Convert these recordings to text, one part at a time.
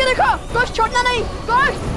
देखो, कुछ छोड़ना नहीं, कुछ।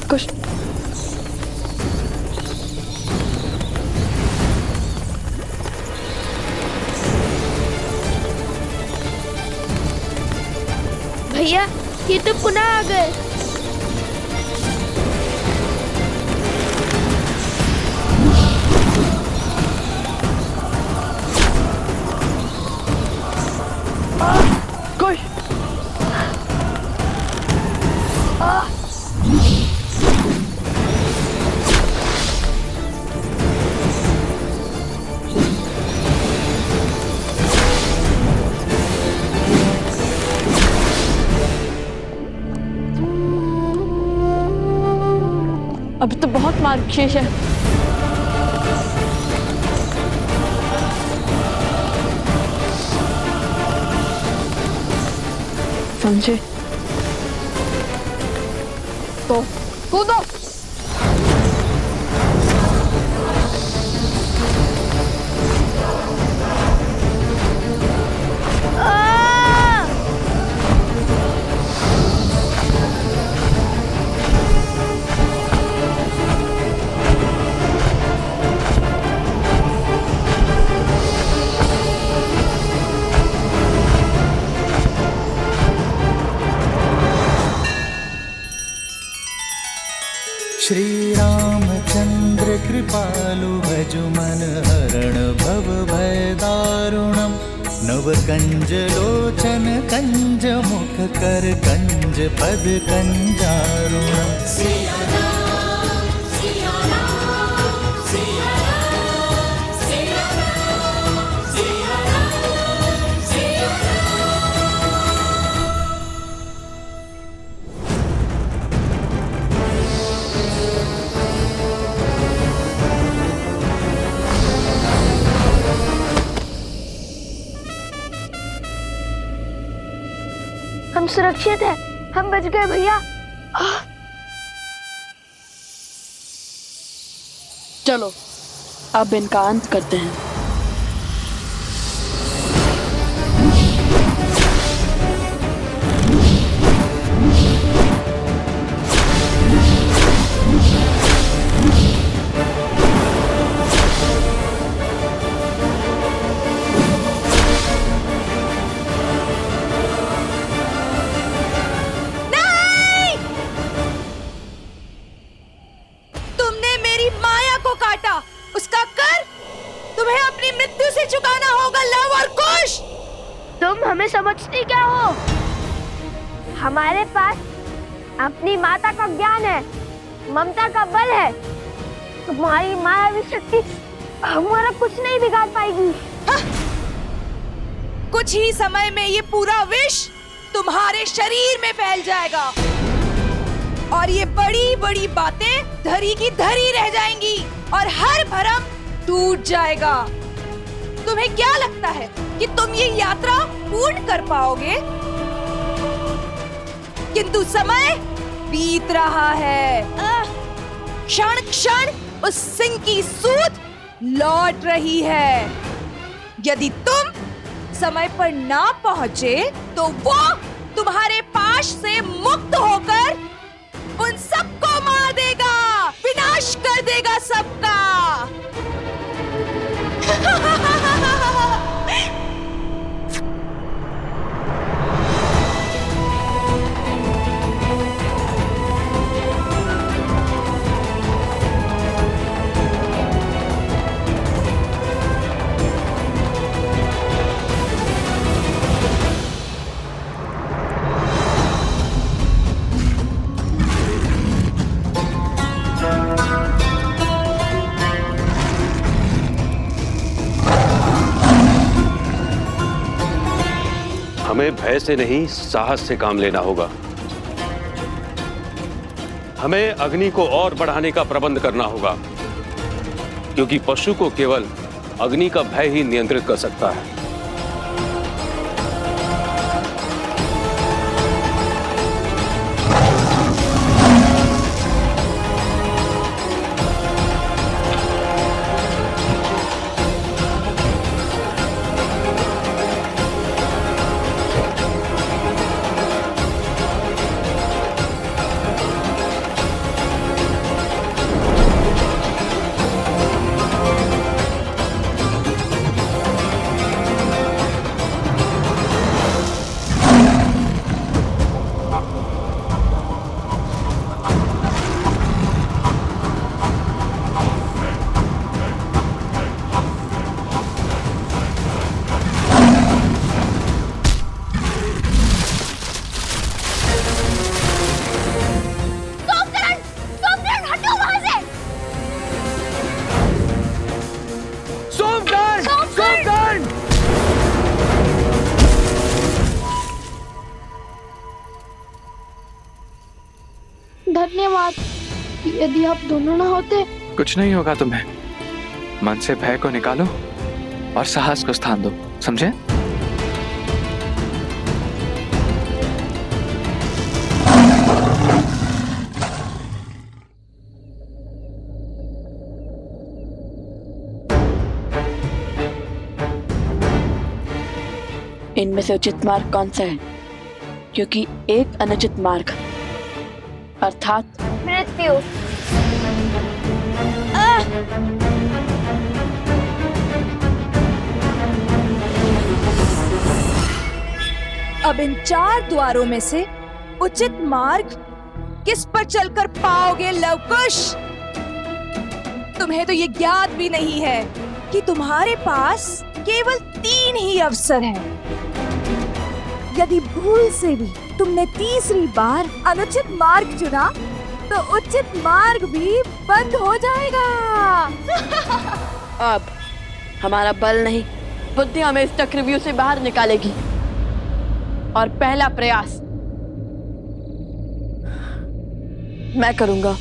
कुछ भैया, ये तो पुनः आ गए। कोई अभी तो बहुत मार शेष है। समझे तो कूदो। श्री रामचंद्र कृपालु भजु मन हरण भव भय दारुणम नव कंज लोचन कंज मुख कर कंज पद कंजारुणम। हम सुरक्षित हैं, हम बच गए भैया। चलो अब इनका अंत करते हैं। उसका कर तुम्हें अपनी मृत्यु से चुकाना होगा लव और कुश। तुम हमें समझती क्या हो? हमारे पास अपनी माता का ज्ञान है, ममता का बल है। तुम्हारी मायावी शक्ति हमारा कुछ नहीं बिगाड़ पाएगी। कुछ ही समय में ये पूरा विष तुम्हारे शरीर में फैल जाएगा और ये बड़ी बड़ी बातें धरी की धरी रह जाएंगी और हर भरम टूट जाएगा। तुम्हें क्या लगता है कि तुम ये यात्रा पूर्ण कर पाओगे? किंतु समय बीत रहा है, क्षण क्षण उस सिंह की सूंड लौट रही है। यदि तुम समय पर ना पहुंचे तो वो तुम्हारे पाश से मुक्त होकर सबको मार देगा, विनाश कर देगा सबका। हमें भय से नहीं, साहस से काम लेना होगा। हमें अग्नि को और बढ़ाने का प्रबंध करना होगा, क्योंकि पशु को केवल अग्नि का भय ही नियंत्रित कर सकता है। धन्यवाद। यदि आप दोनों ना होते। कुछ नहीं होगा तुम्हें। मन से भय को निकालो और साहस को स्थान दो, समझे? इनमें से उचित मार्ग कौन सा है? क्योंकि एक अनुचित मार्ग अर्थात मृत्यु। अब इन 4 द्वारों में से उचित मार्ग किस पर चलकर पाओगे लवकुश? तुम्हें तो ये ज्ञात भी नहीं है कि तुम्हारे पास केवल 3 ही अवसर हैं। यदि भूल से भी तुमने तीसरी बार अनुचित मार्ग चुना तो उचित मार्ग भी बंद हो जाएगा। अब हमारा बल नहीं, बुद्धि हमें इस चक्रव्यूह से बाहर निकालेगी। और पहला प्रयास मैं करूंगा।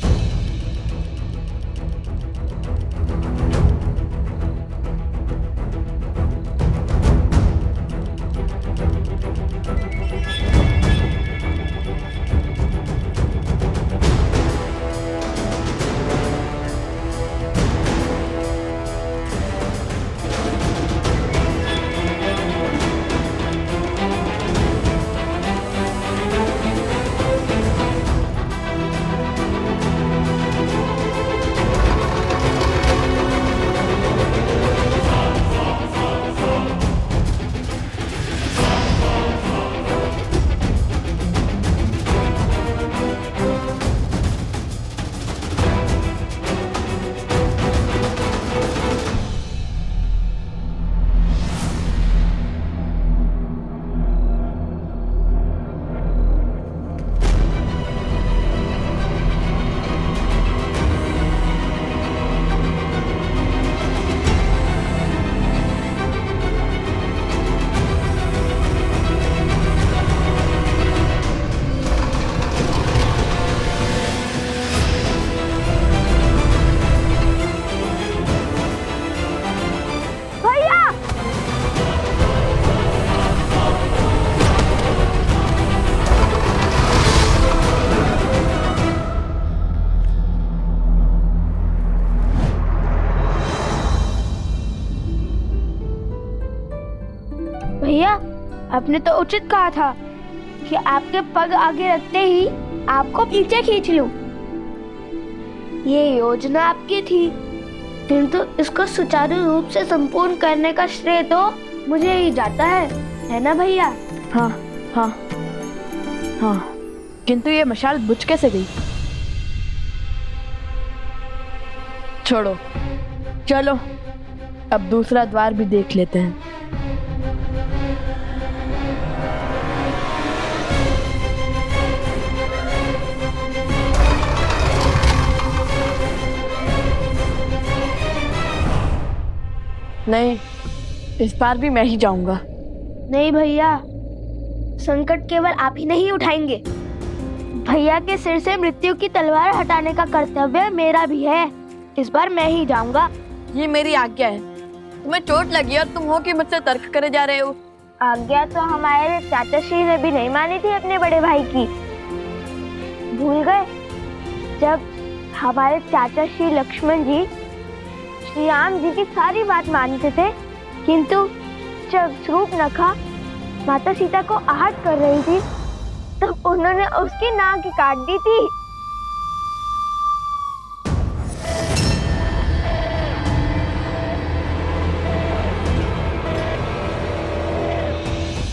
भैया, आपने तो उचित कहा था कि आपके पग आगे रखते ही आपको पीछे खींच लूं। ये योजना आपकी थी, किंतु इसको सुचारू रूप से संपूर्ण करने का श्रेय तो मुझे ही जाता है ना भैया? हाँ हाँ हाँ, किंतु ये मशाल बुझ कैसे गई? छोड़ो, चलो अब दूसरा द्वार भी देख लेते हैं। नहीं, इस बार भी मैं ही जाऊंगा। नहीं भैया, संकट केवल आप ही नहीं उठाएंगे। भैया के सिर से मृत्यु की तलवार हटाने का कर्तव्य मेरा भी है। इस बार मैं ही जाऊंगा। ये मेरी आज्ञा है। तुम्हें चोट लगी और तुम हो कि मुझसे तर्क करे जा रहे हो। आज्ञा तो हमारे चाचा श्री ने भी नहीं मानी थी अपने बड़े भाई की। भूल गए जब हमारे चाचा श्री लक्ष्मण जी श्री राम जी की सारी बात मानते थे, किंतु जब शूर्पणखा माता सीता को आहत कर रही थी तब उन्होंने उसकी नाक काट दी थी।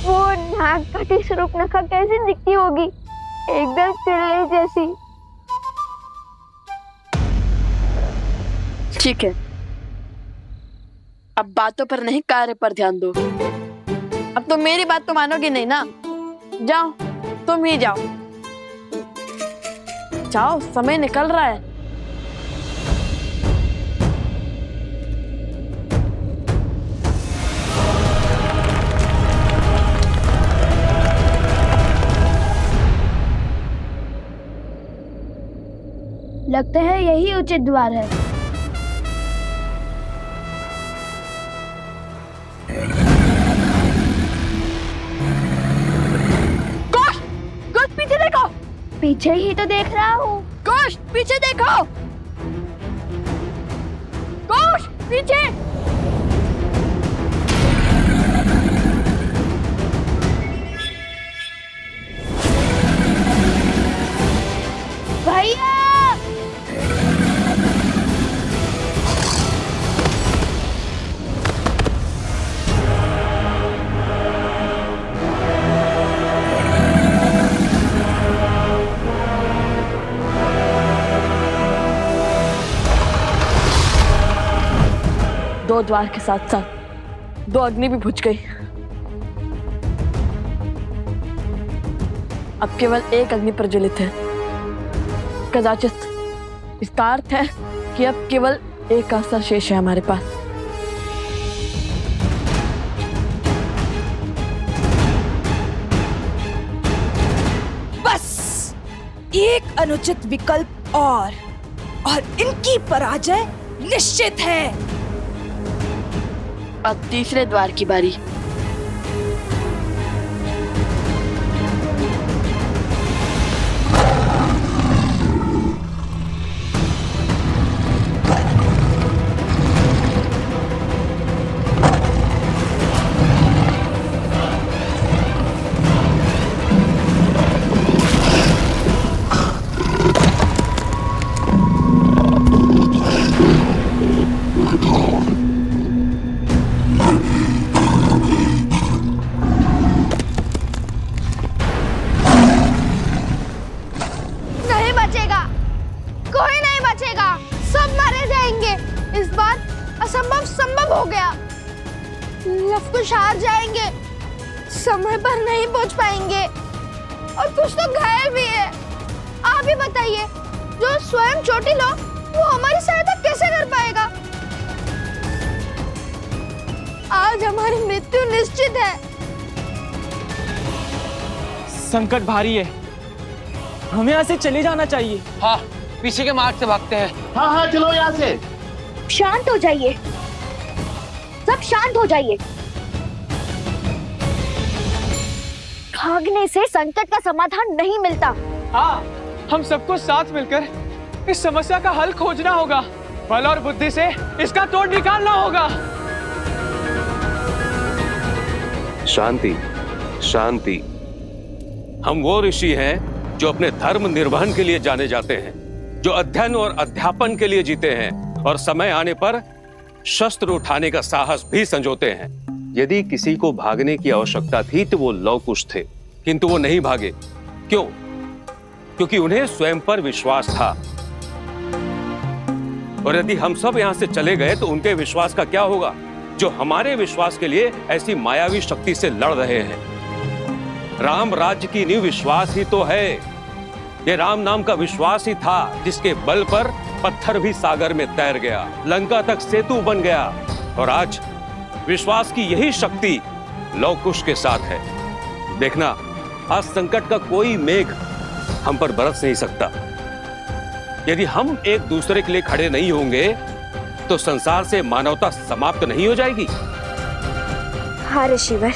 वो नाक कटी शूर्पणखा कैसी दिखती होगी? एकदम चिड़ै जैसी। ठीक है, अब बातों पर नहीं कार्य पर ध्यान दो। अब तो मेरी बात तो मानोगे नहीं ना? जाओ, तुम ही जाओ। जाओ, समय निकल रहा है। लगता है यही उचित द्वार है। पीछे ही तो देख रहा हूँ। कोश, पीछे देखो। कोश, पीछे। भैया! दो द्वार के साथ साथ दो अग्नि भी बुझ गई। अब केवल एक अग्नि प्रज्वलित है। कदाचित इसका अर्थ है कि अब केवल एक अवसर शेष है हमारे पास। बस एक अनुचित विकल्प और इनकी पराजय निश्चित है। अब तीसरे द्वार की बारी। लवकुश हार जाएंगे, समय पर नहीं पहुंच पाएंगे और कुछ तो घायल भी है। आप ही बताइए, जो स्वयं चोटिल हो वो हमारी सहायता कैसे कर पाएगा? आज हमारी मृत्यु निश्चित है। संकट भारी है, हमें यहाँ से चले जाना चाहिए। हाँ, पीछे के मार्ग से भागते हैं। हाँ हाँ, चलो यहाँ से। शांत हो जाइए, सब शांत हो जाइए। भागने से संकट का समाधान नहीं मिलता। हाँ, हम सबको साथ मिलकर इस समस्या का हल खोजना होगा। बल और बुद्धि से इसका तोड़ निकालना होगा। शांति, शांति। हम वो ऋषि हैं जो अपने धर्म निर्वहन के लिए जाने जाते हैं। जो अध्ययन और अध्यापन के लिए जीते हैं और समय आने पर शस्त्र उठाने का साहस भी संजोते हैं। यदि किसी को भागने की आवश्यकता थी तो वो लव कुश थे, किंतु वो नहीं भागे। क्यों? क्योंकि उन्हें स्वयं पर विश्वास था। और यदि हम सब यहां से चले गए तो उनके विश्वास का क्या होगा, जो हमारे विश्वास के लिए ऐसी मायावी शक्ति से लड़ रहे हैं। राम राज्य की नींव विश्वास ही तो है। ये राम नाम का विश्वास ही था जिसके बल पर पत्थर भी सागर में तैर गया, लंका तक सेतु बन गया। और आज विश्वास की यही शक्ति लव कुश के साथ है। देखना, आज संकट का कोई मेघ हम पर बरस नहीं सकता। यदि हम एक दूसरे के लिए खड़े नहीं होंगे तो संसार से मानवता समाप्त नहीं हो जाएगी। हाँ ऋषिवर,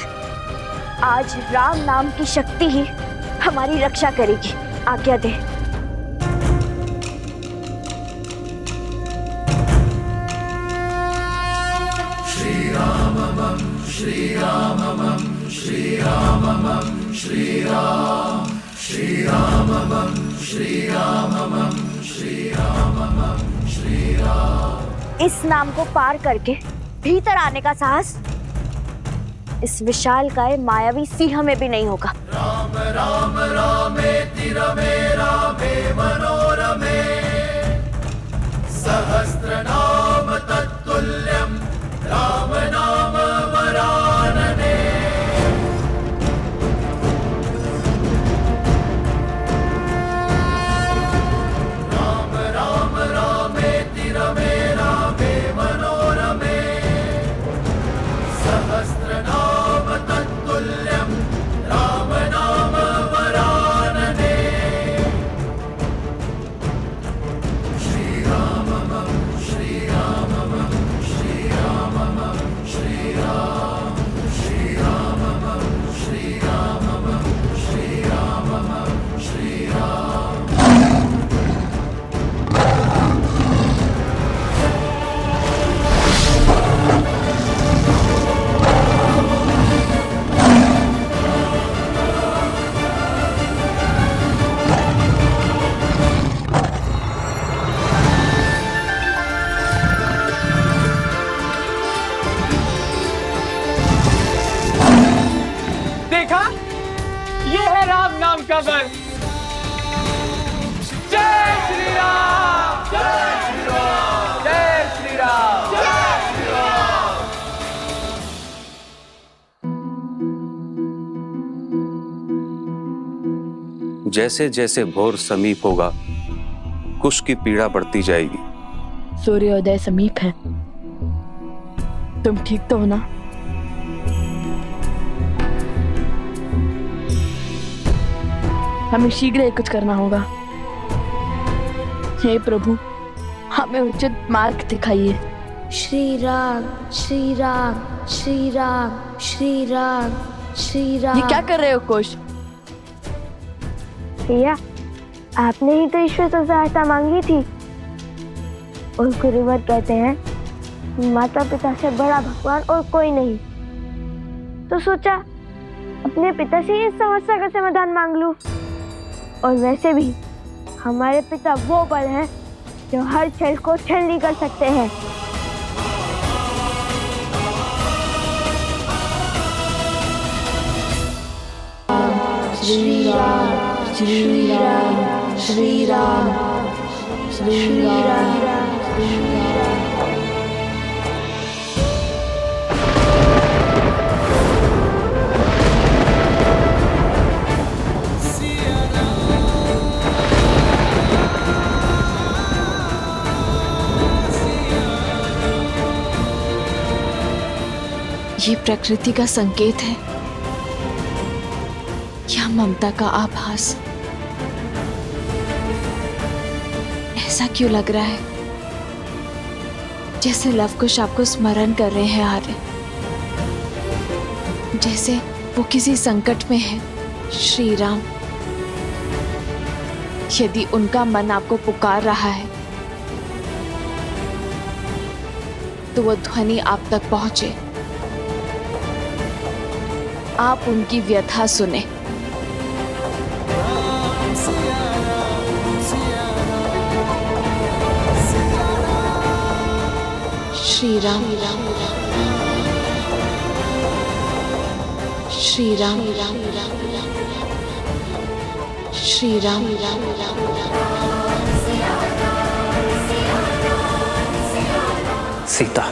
आज राम नाम की शक्ति ही हमारी रक्षा करेगी। आज्ञा दे। श्री राममं श्री राममं श्री राममं श्री राम श्री राममं श्री राममं श्री राममं श्री राम। इस नाम को पार करके भीतर आने का साहस इस विशालकाय मायावी सिंह में भी नहीं होगा। राम राम रामेति रमे रामे मनोरमे सहस्रनाम तत्तुल्यं राम नाम वरानने। राम राम रामेति रमे रामे मनोरमे सहस्रनाम तत्तुल्यं राम नाम वरानने। श्री राममं श्री राममं श्री राममं श्री राम श्री राममं श्री राममं श्री राममं श्री राम। देखा, ये है राम नाम का बल। जय श्री राम, जय श्री राम, जय श्री राम, जय श्री राम। जैसे जैसे भोर समीप होगा, कुश की पीड़ा बढ़ती जाएगी। सूर्योदय समीप है। तुम ठीक तो हो ना? हमें शीघ्र ही कुछ करना होगा। हे प्रभु, हमें उचित मार्ग दिखाइए। श्री राम श्री राम श्री राम श्री राम श्री राम। ये क्या कर रहे हो कुश? भैया, आपने ही तो ईश्वर से सहायता मांगी थी। और गुरुवर कहते हैं माता पिता से बड़ा भगवान और कोई नहीं। तो सोचा अपने पिता से इस समस्या का समाधान मांग लूं। और वैसे भी हमारे पिता वो बल हैं जो हर छल को छलनी कर सकते हैं। श्री राम श्री राम श्री राम श्री राम श्री राम। ये प्रकृति का संकेत है या ममता का आभास? ऐसा क्यों लग रहा है जैसे लव कुश आपको स्मरण कर रहे हैं आर्य, जैसे वो किसी संकट में है। श्री राम, यदि उनका मन आपको पुकार रहा है तो वो ध्वनि आप तक पहुंचे। आप उनकी व्यथा सुने। श्री राम श्री राम श्री राम सीता,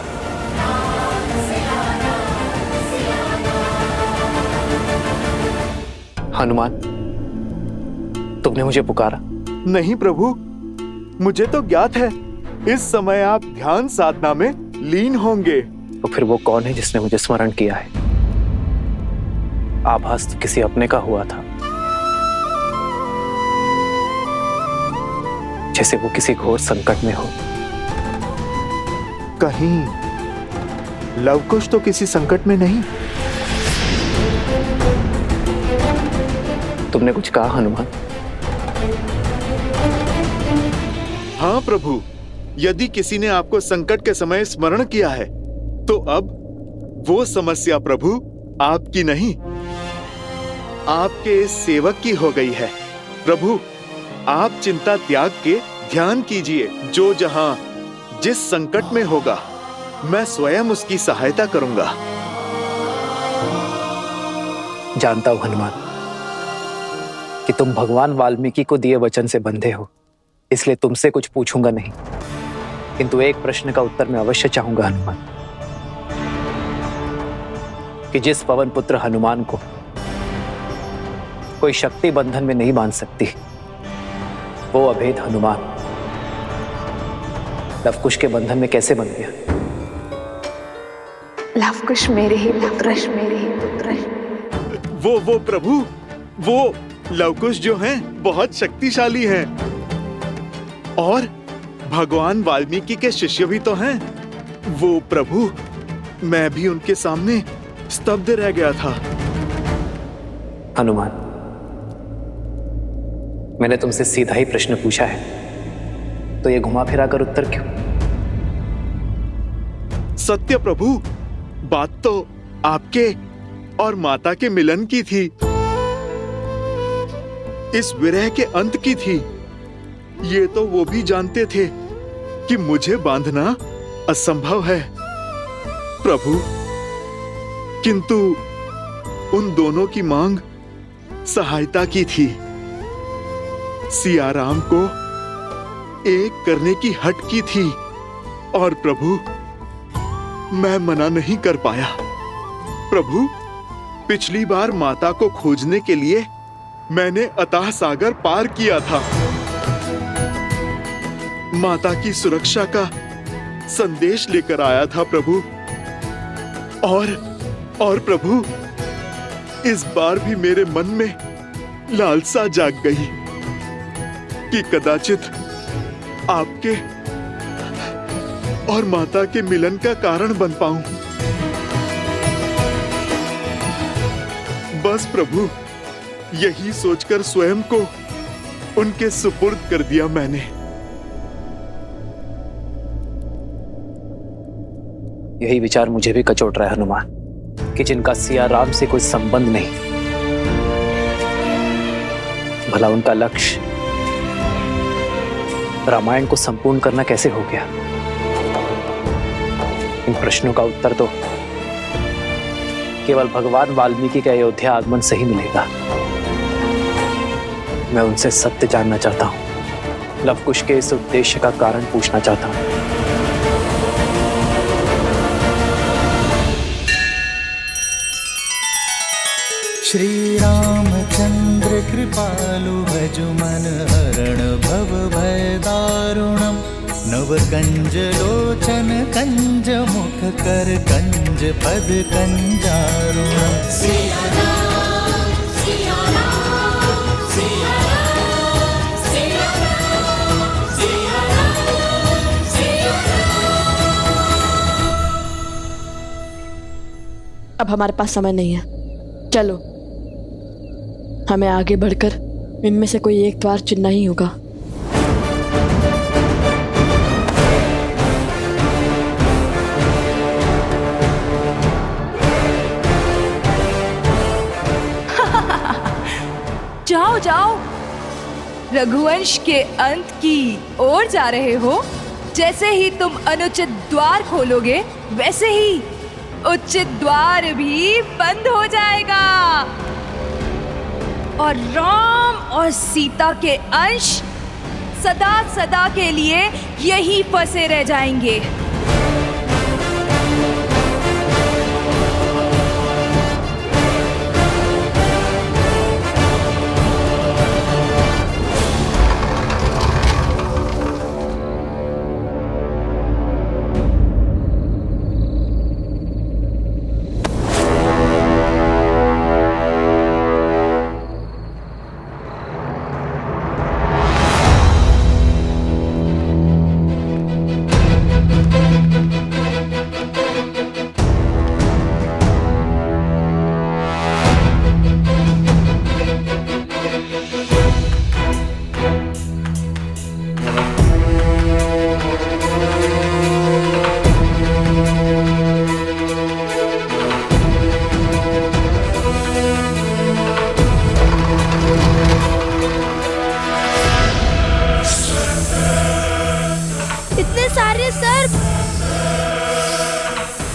हनुमान, तुमने मुझे पुकारा? नहीं प्रभु, मुझे तो ज्ञात है इस समय आप ध्यान साधना में लीन होंगे। तो फिर वो कौन है जिसने मुझे स्मरण किया है? आभास तो किसी अपने का हुआ था, जैसे वो किसी घोर संकट में हो। कहीं लवकुश तो किसी संकट में नहीं? तुमने कुछ कहा हनुमान? हाँ प्रभु, यदि किसी ने आपको संकट के समय स्मरण किया है तो अब वो समस्या प्रभु आपकी नहीं, आपके इस सेवक की हो गई है। प्रभु, आप चिंता त्याग के ध्यान कीजिए। जो जहां जिस संकट में होगा मैं स्वयं उसकी सहायता करूंगा। जानता हूं हनुमान कि तुम भगवान वाल्मीकि को दिए वचन से बंधे हो, इसलिए तुमसे कुछ पूछूंगा नहीं, किंतु एक प्रश्न का उत्तर मैं अवश्य चाहूंगा हनुमान, कि जिस पवन पुत्र हनुमान को कोई शक्ति बंधन में नहीं बांध सकती, वो अभेद हनुमान लवकुश के बंधन में कैसे बन गया? लवकुश मेरे ही पुत्र वो प्रभु, वो लवकुश जो हैं बहुत शक्तिशाली हैं और भगवान वाल्मीकि के शिष्य भी तो हैं। वो प्रभु, मैं भी उनके सामने स्तब्ध रह गया था। हनुमान, मैंने तुमसे सीधा ही प्रश्न पूछा है, तो ये घुमा फिरा कर उत्तर क्यों? सत्य प्रभु, बात तो आपके और माता के मिलन की थी, इस विरह के अंत की थी। ये तो वो भी जानते थे कि मुझे बांधना असंभव है प्रभु, किंतु उन दोनों की मांग सहायता की थी। सिया राम को एक करने की हट की थी और प्रभु मैं मना नहीं कर पाया। प्रभु, पिछली बार माता को खोजने के लिए मैंने अथाह सागर पार किया था। माता की सुरक्षा का संदेश लेकर आया था प्रभु, और प्रभु इस बार भी मेरे मन में लालसा जाग गई कि कदाचित आपके और माता के मिलन का कारण बन पाऊं। बस प्रभु, यही सोचकर स्वयं को उनके सुपुर्द कर दिया मैंने। यही विचार मुझे भी कचोट रहा है हनुमान, कि जिनका सिया राम से कोई संबंध नहीं, भला उनका लक्ष्य रामायण को संपूर्ण करना कैसे हो गया? इन प्रश्नों का उत्तर तो केवल भगवान वाल्मीकि के अयोध्या आगमन से ही मिलेगा। मैं उनसे सत्य जानना चाहता हूं, लवकुश के इस उद्देश्य का कारण पूछना चाहता हूं। श्री रामचंद्र कृपालु भजु मन हरण भव भय दारुणम, नव कंज लोचन कंज मुख कर कंज पद कंजारुणम। सिया राम, सिया राम, सिया राम, सिया राम, सिया राम, सिया राम। अब हमारे पास समय नहीं है, चलो हमें आगे बढ़कर इनमें से कोई एक द्वार चुनना ही होगा। जाओ जाओ, रघुवंश के अंत की ओर जा रहे हो जैसे ही तुम अनुचित द्वार खोलोगे वैसे ही उचित द्वार भी बंद हो जाएगा और राम और सीता के अंश सदा सदा के लिए यहीं फंसे रह जाएंगे।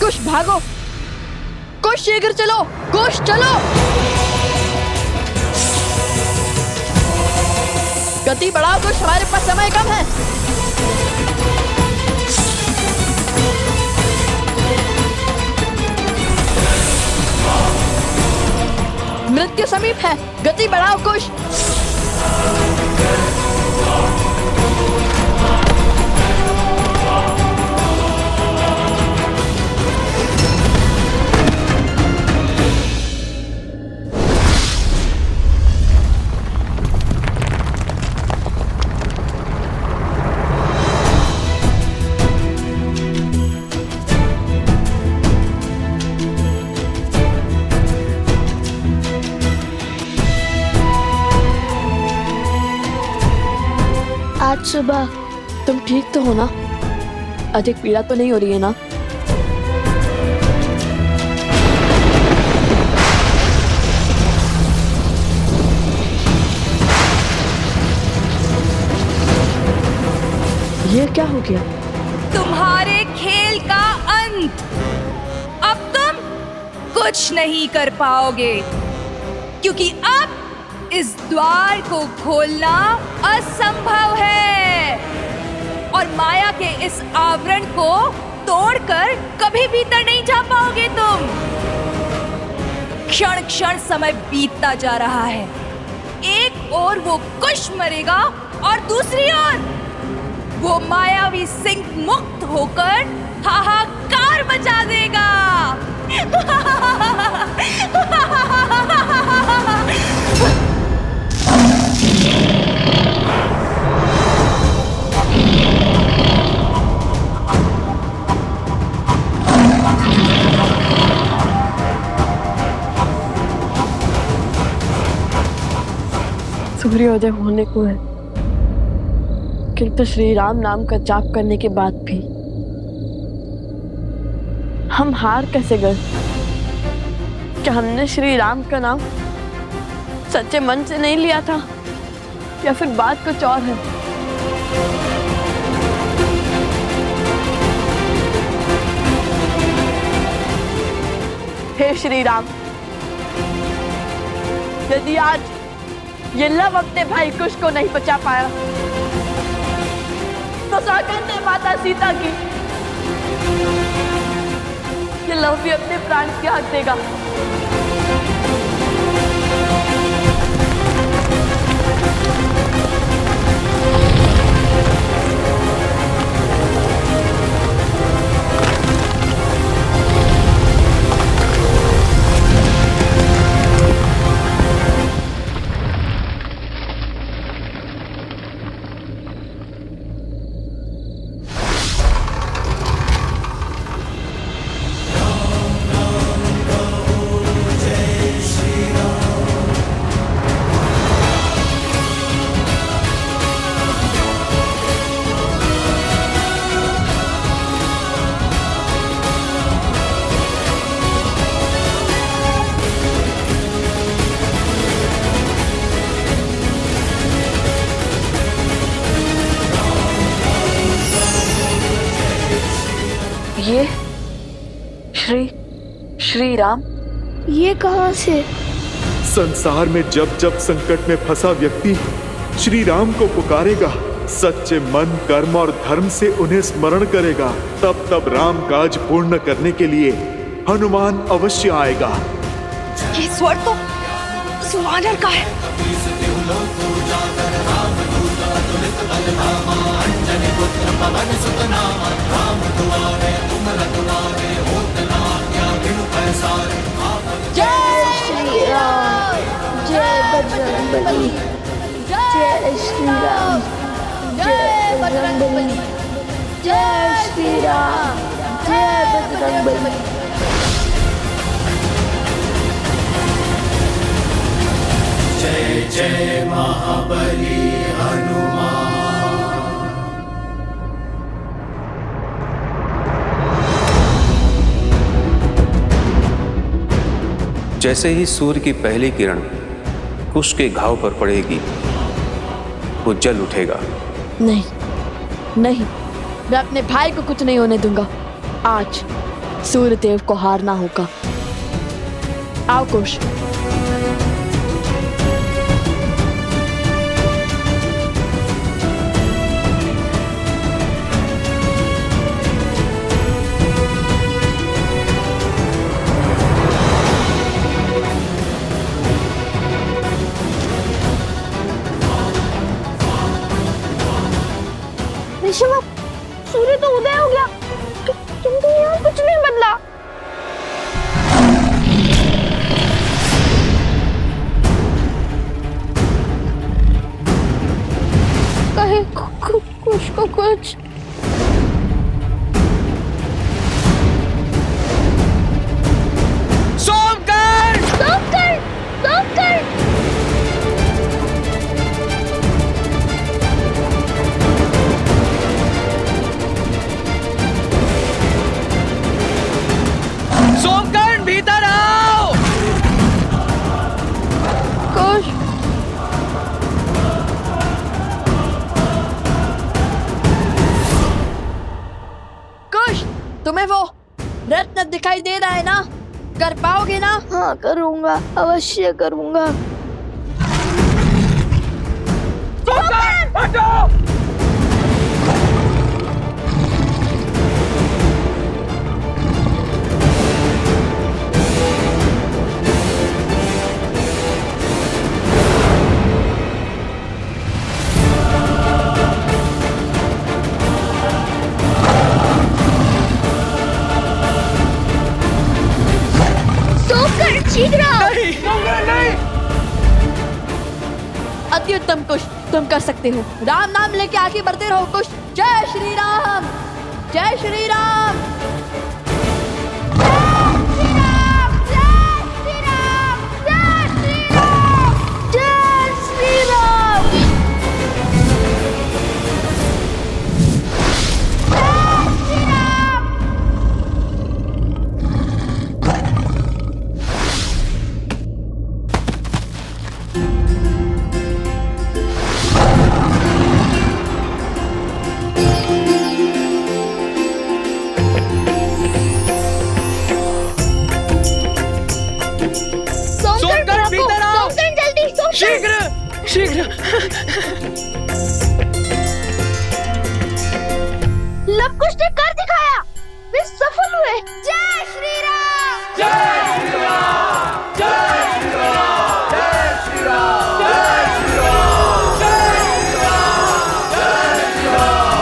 कुश भागो, कुश शीघ्र चलो, कुश चलो। गति बढ़ाओ कुश, हमारे पास समय कम है। मृत्यु समीप है, गति बढ़ाओ कुश। आज सुबह तुम ठीक तो हो ना? अधिक पीड़ा तो नहीं हो रही है ना? ये क्या हो गया? तुम्हारे खेल का अंत। अब तुम कुछ नहीं कर पाओगे क्योंकि अब इस द्वार को खोलना असंभव है और माया के इस आवरण को तोड़कर कभी भीतर नहीं जा पाओगे तुम। क्षण क्षण समय बीतता जा रहा है। एक ओर वो कुश मरेगा और दूसरी ओर वो मायावी सिंह मुक्त होकर हाहाकार मचा देगा। सूर्योदय होने को है, किंतु श्री राम नाम का जाप करने के बाद भी हम हार कैसे गए? क्या हमने श्री राम का नाम सच्चे मन से नहीं लिया था या फिर बात कुछ और है? हे श्री राम, यदि आज ये लव अपने भाई कुश को नहीं बचा पाया तो सौगंध है माता सीता की, ये लव भी अपने प्राण त्याग देगा। श्री ये श्री राम? ये कहाँ से? संसार में जब जब संकट में फंसा व्यक्ति श्री राम को पुकारेगा, सच्चे मन, कर्म और धर्म से उन्हें स्मरण करेगा, तब तब राम काज पूर्ण करने के लिए हनुमान अवश्य आएगा। ये स्वर तो सुवानर का है। जय श्री राम, जय बजरंगबली, जय श्री राम, जय बजरंगबली, जय श्री राम, जय बजरंगबली। जय जय महाबली हनुमान। जैसे ही सूर्य की पहली किरण कुश के घाव पर पड़ेगी, वो जल उठेगा। नहीं नहीं, मैं अपने भाई को कुछ नहीं होने दूंगा। आज सूर्यदेव को हारना होगा। आओ कुश। ऋषभ, सूर्य तो उदय हो गया, तुमको यहाँ कुछ नहीं बदला। कहीं कुछ को कुछ। सोमकर! सोमकर! सोमकर! सोमकर्ण भीतर आओ! कुश, कुश, तुम्हें वो रत्न दिखाई दे रहा है ना? कर पाओगे ना? हाँ, करूँगा, अवश्य करूँगा। सोमकर्ण हटो! शीघ्र! नहीं! अति उत्तम कुश, तुम कर सकते हो। राम नाम लेके आगे बढ़ते रहो कुश। जय श्री राम, जय श्री राम। शीघ्र! लव कुश ने कर दिखाया, वे सफल हुए। जय श्री राम! जय श्री राम! जय श्री राम! जय श्री राम! जय श्री राम! जय श्री राम! जय श्री राम!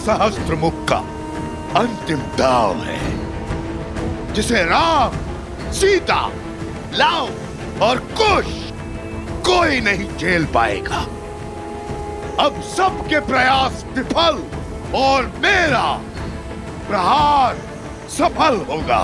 सहस्त्रमुख का अंतिम दाव है, जिसे राम, सीता, लव और कुश कोई नहीं झेल पाएगा। अब सबके प्रयास विफल और मेरा प्रहार सफल होगा।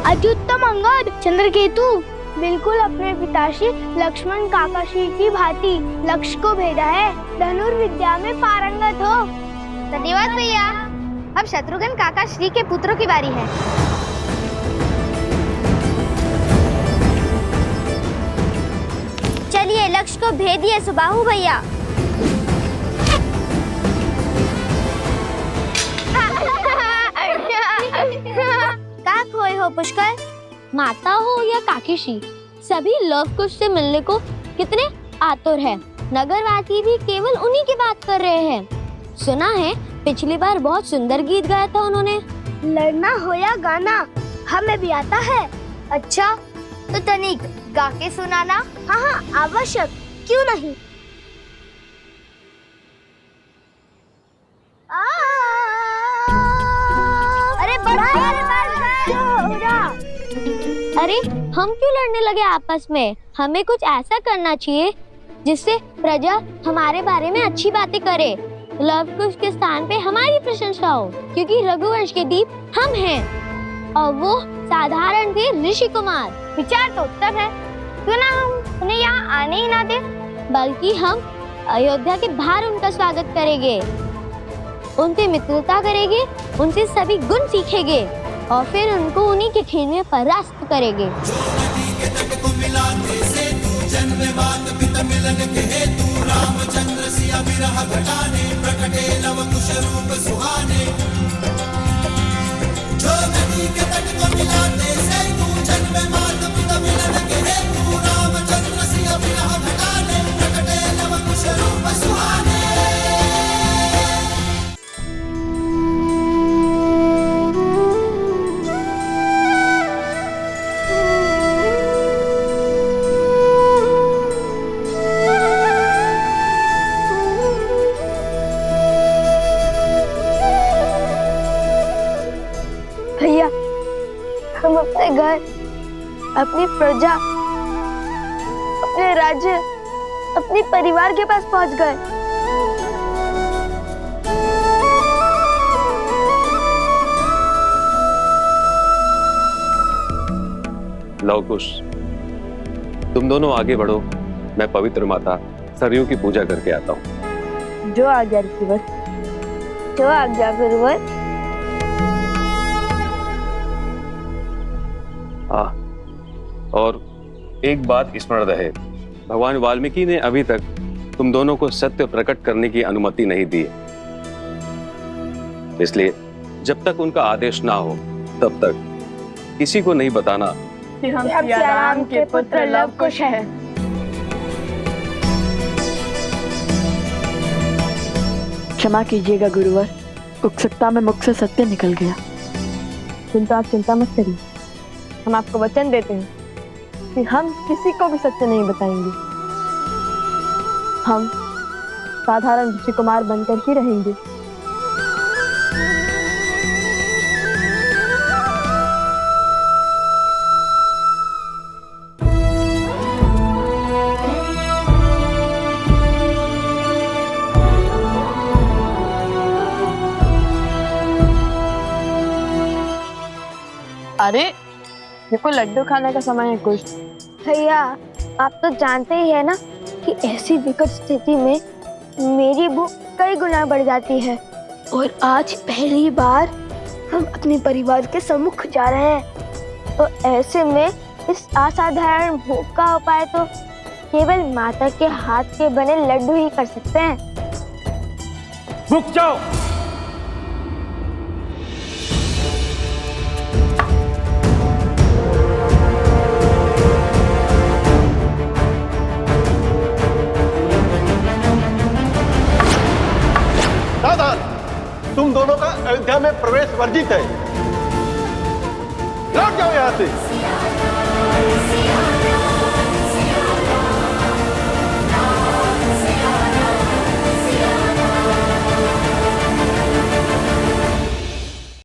अच्युतम अंगद, चंद्रकेतु, बिल्कुल अपने पिताश्री लक्ष्मण काकाश्री की भांति लक्ष्य को भेदा है। धनुर्विद्या में पारंगत हो। धन्यवाद भैया। अब शत्रुघ्न काकाश्री के पुत्रों की बारी है। चलिए लक्ष्य को भेदिए सुबाहु भैया। का खोए हो पुष्कर? माता हो या काकीश्री, सभी लव कुश से मिलने को कितने आतुर हैं। नगरवासी भी केवल उन्हीं की बात कर रहे हैं। सुना है पिछली बार बहुत सुंदर गीत गाया था उन्होंने। लड़ना हो या गाना हमें भी आता है। अच्छा तो तनिक गा के सुनाना। हाँ हाँ आवश्यक, क्यों नहीं। अरे हम क्यों लड़ने लगे आपस में? हमें कुछ ऐसा करना चाहिए जिससे प्रजा हमारे बारे में अच्छी बातें करे। लव कुश के स्थान पे हमारी प्रशंसा हो, क्योंकि रघुवंश के दीप हम हैं और वो साधारण थे ऋषि कुमार। विचार तो उत्तम है, क्यों ना हम उन्हें यहाँ आने ही ना दे, बल्कि हम अयोध्या के बाहर उनका स्वागत करेंगे, उनसे मित्रता करेंगे, उनसे सभी गुण सीखेंगे और फिर उनको उन्हीं के खेमे परास्त करेंगे। हम अपने घर, अपनी प्रजा, अपने राज्य, अपने परिवार के पास पहुंच गए। लव कुश, तुम दोनों आगे बढ़ो, मैं पवित्र माता सरयू की पूजा करके आता हूँ। जो आज्ञा ऋषिवर, जो आज्ञा गुरुवर। और एक बात स्मरण रहे, भगवान वाल्मीकि ने अभी तक तुम दोनों को सत्य प्रकट करने की अनुमति नहीं दी, इसलिए जब तक उनका आदेश ना हो तब तक किसी को नहीं बताना कि हम सिया राम के पुत्र लव कुश हैं। क्षमा कीजिएगा गुरुवर, उत्सुकता में मुख से सत्य निकल गया। किंतु आप चिंता मत करिए, हम आपको वचन देते हैं कि हम किसी को भी सत्य नहीं बताएंगे। हम साधारण ऋषि कुमार बनकर ही रहेंगे। अरे ये कोई लड्डू खाने का समय है कुछ? भैया आप तो जानते ही है ना कि ऐसी विकट स्थिति में मेरी भूख कई गुना बढ़ जाती है, और आज पहली बार हम अपने परिवार के सम्मुख जा रहे हैं, तो ऐसे में इस असाधारण भूख का उपाय तो केवल माता के हाथ के बने लड्डू ही कर सकते हैं। रुक जाओ, अयोध्या में प्रवेश वर्जित है। लौट जाओ यहाँ से।